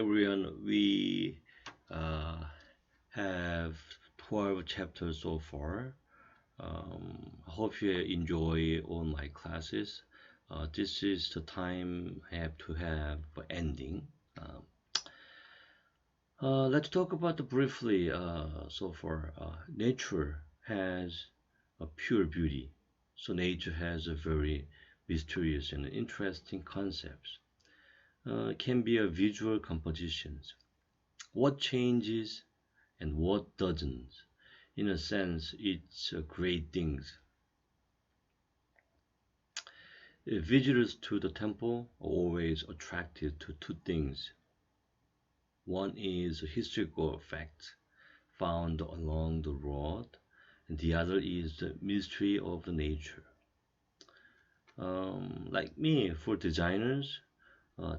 everyone. We uh, have 12 chapters so far. I hope you enjoy all my classes. This is the time I have to have ending. Um, let's talk about briefly so far. Nature has a pure beauty. So nature has a very mysterious and interesting concepts. Can be a visual compositions. What changes and what doesn't. In a sense, it's a great things. Visitors to the temple are always attracted to two things. One is historical facts found along the road, and the other is the mystery of the nature. Like me, for designers,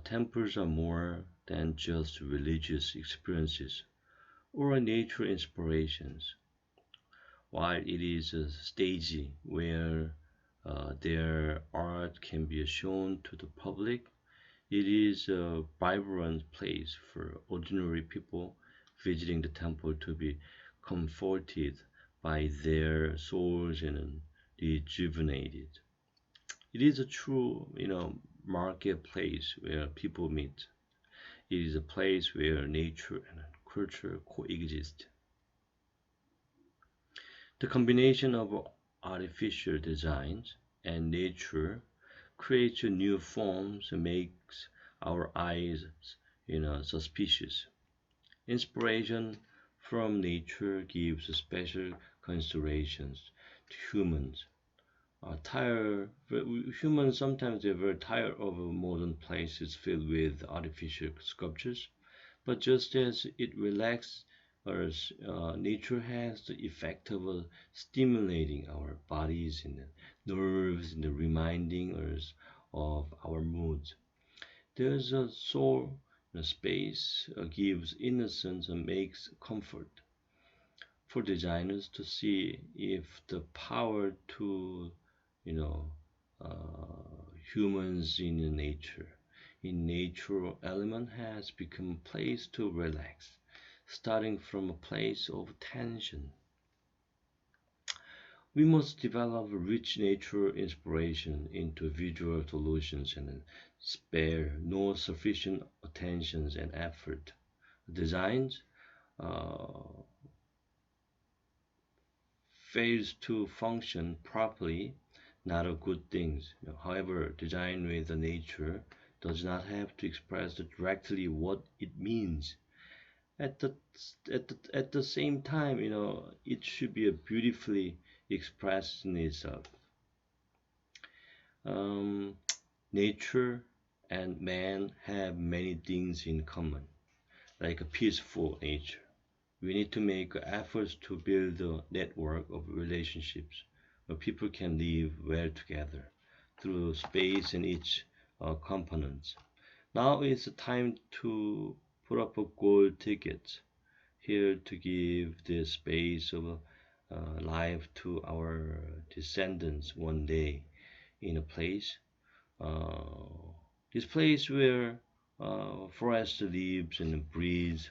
temples are more than just religious experiences or nature inspirations. While it is a stage where their art can be shown to the public, it is a vibrant place for ordinary people visiting the temple to be comforted by their souls and rejuvenated. It is a true, marketplace where people meet. It is a place where nature and culture coexist. The combination of artificial designs and nature creates new forms and makes our eyes, suspicious. Inspiration from nature gives special considerations to humans. Humans sometimes they're very tired of modern places filled with artificial sculptures, but just as it relaxes us, nature has the effect of stimulating our bodies and the nerves and reminding us of our moods. There's a soul, a space gives innocence and makes comfort for designers to see if the power to, you know, humans in nature, in natural element has become a place to relax, starting from a place of tension. We must develop rich nature inspiration into visual solutions and spare no sufficient attention and effort. Designs uh, fails to function properly, not a good thing. However, design with the nature does not have to express directly what it means. At the same time, it should be a beautifully expressed in itself. Um, Nature and man have many things in common, like a peaceful nature. We need to make efforts to build a network of relationships where people can live well together through space and each components. Now is the time to put up a gold ticket here to give the space of life to our descendants one day in a place. Uh, this place where forest lives and breathes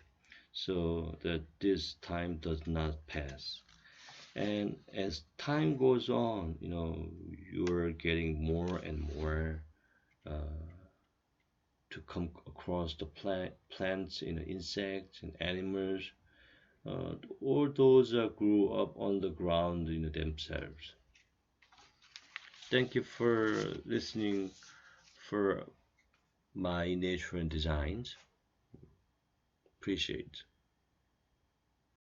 so that this time does not pass. And as time goes on, you're getting more and more uh, to come across the plants, insects and animals, all those grew up on the ground, themselves. Thank you for listening for my nature and designs. Appreciate.